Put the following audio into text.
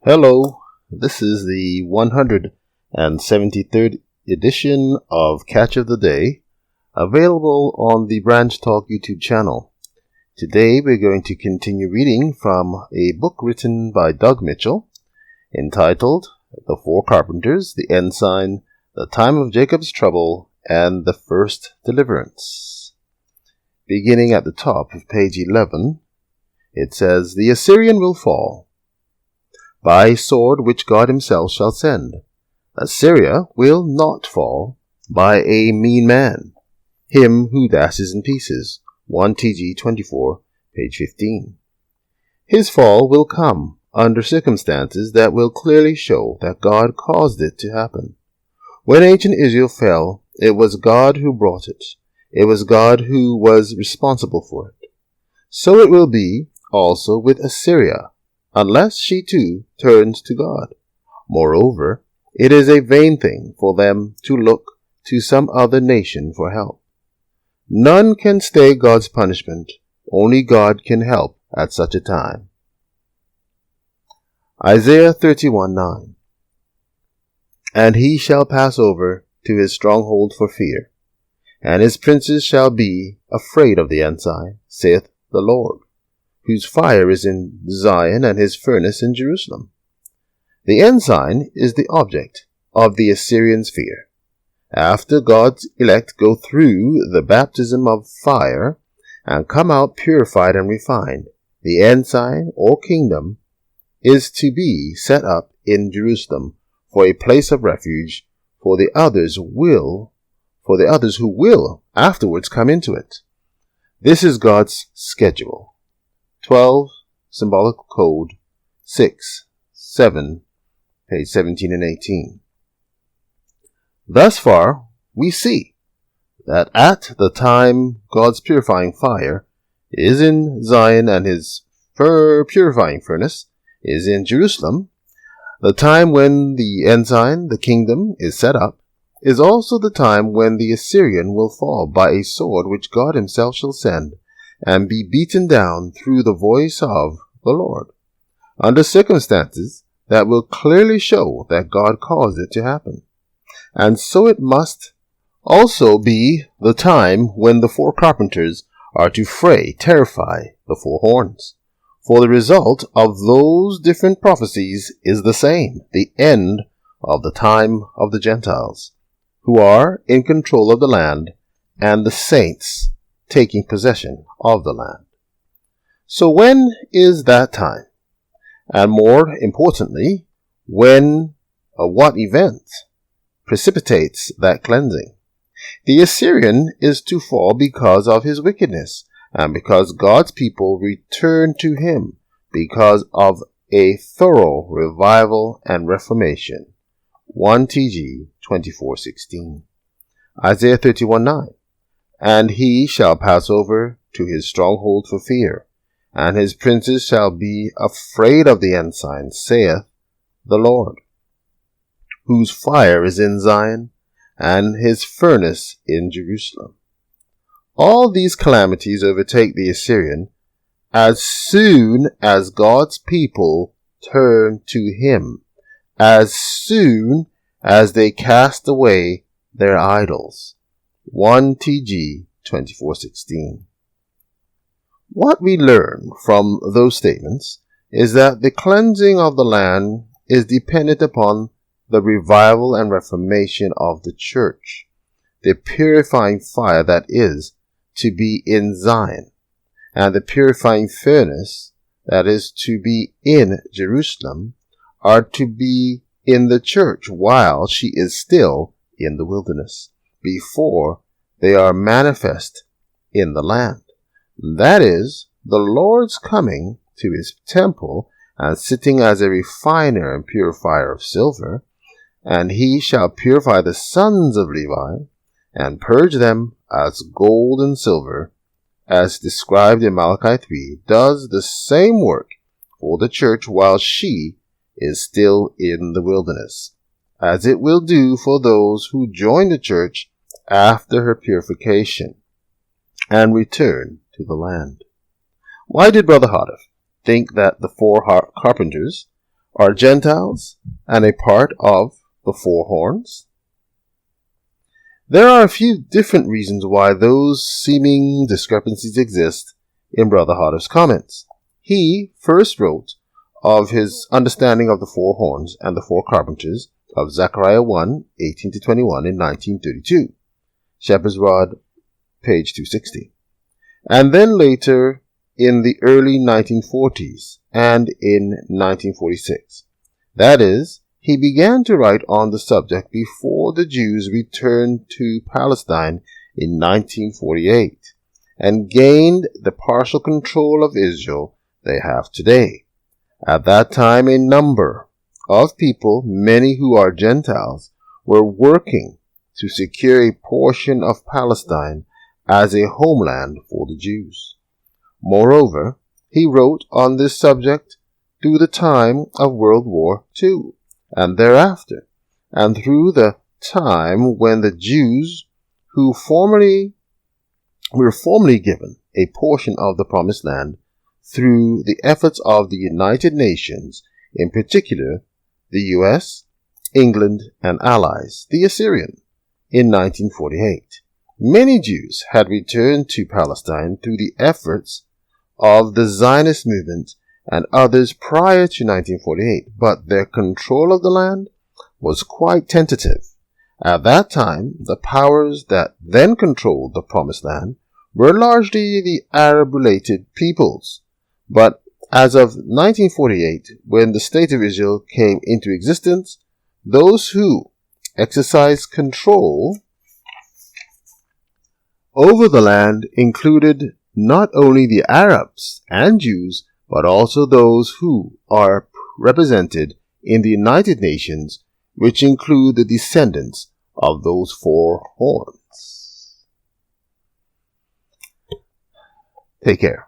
Hello, this is the 173rd edition of Catch of the Day, available on the Branch Talk YouTube channel. Today we're going to continue reading from a book written by Doug Mitchell, entitled The Four Carpenters, the Ensign, the Time of Jacob's Trouble, and the First Deliverance. Beginning at the top of page 11, it says, "The Assyrian will fall by sword which God himself shall send. Assyria will not fall by a mean man, him who dashes in pieces." 1 TG 24, page 15. His fall will come under circumstances that will clearly show that God caused it to happen. When ancient Israel fell, it was God who brought it. It was God who was responsible for it. So it will be also with Assyria, unless she too turns to God. Moreover, it is a vain thing for them to look to some other nation for help. None can stay God's punishment. Only God can help at such a time. Isaiah 31:9. "And he shall pass over to his stronghold for fear, and his princes shall be afraid of the ensign, saith the Lord, whose fire is in Zion and his furnace in Jerusalem." The ensign is the object of the Assyrians' fear. After God's elect go through the baptism of fire and come out purified and refined, the ensign or kingdom is to be set up in Jerusalem for a place of refuge for the others who will afterwards come into it. This is God's schedule. 12, Symbolic Code 6, 7, page 17 and 18. Thus far, we see that at the time God's purifying fire is in Zion and his purifying furnace is in Jerusalem, the time when the ensign, the kingdom, is set up, is also the time when the Assyrian will fall by a sword which God himself shall send, and be beaten down through the voice of the Lord, under circumstances that will clearly show that God caused it to happen. And so it must also be the time when the four carpenters are to terrify the four horns. For the result of those different prophecies is the same, the end of the time of the Gentiles, who are in control of the land, and the saints taking possession of the land. So when is that time? And more importantly, what event precipitates that cleansing? The Assyrian is to fall because of his wickedness, and because God's people return to him because of a thorough revival and reformation. 1 TG 24:16. Isaiah 31:9. "And he shall pass over to his stronghold for fear, and his princes shall be afraid of the ensign, saith the Lord, whose fire is in Zion, and his furnace in Jerusalem." All these calamities overtake the Assyrian as soon as God's people turn to him, as soon as they cast away their idols. 1 TG 24:16. What we learn from those statements is that the cleansing of the land is dependent upon the revival and reformation of the church, the purifying fire that is to be in Zion, and the purifying furnace that is to be in Jerusalem are to be in the church while she is still in the wilderness, before they are manifest in the land. That is, the Lord's coming to his temple and sitting as a refiner and purifier of silver, and he shall purify the sons of Levi and purge them as gold and silver, as described in Malachi 3, does the same work for the church while she is still in the wilderness, as it will do for those who join the church after her purification and return to the land. Why did Brother Hardif think that the four carpenters are Gentiles and a part of the four horns? There are a few different reasons why those seeming discrepancies exist in Brother Harder's comments. He first wrote of his understanding of the four horns and the four carpenters of Zechariah 1, 18-21 in 1932. Shepherd's Rod, page 260. And then later in the early 1940s and in 1946. That is, he began to write on the subject before the Jews returned to Palestine in 1948 and gained the partial control of Israel they have today. At that time, a number of people, many who are Gentiles, were working to secure a portion of Palestine as a homeland for the Jews. Moreover, he wrote on this subject through the time of World War II and thereafter, and through the time when the Jews who were formerly given a portion of the Promised Land through the efforts of the United Nations, in particular the U.S., England, and allies, the Assyrian, in 1948. Many Jews had returned to Palestine through the efforts of the Zionist movement and others prior to 1948, but their control of the land was quite tentative. At that time, the powers that then controlled the Promised Land were largely the Arab-related peoples. But as of 1948, when the State of Israel came into existence, those who exercised control over the land included not only the Arabs and Jews, but also those who are represented in the United Nations, which include the descendants of those four horns. Take care.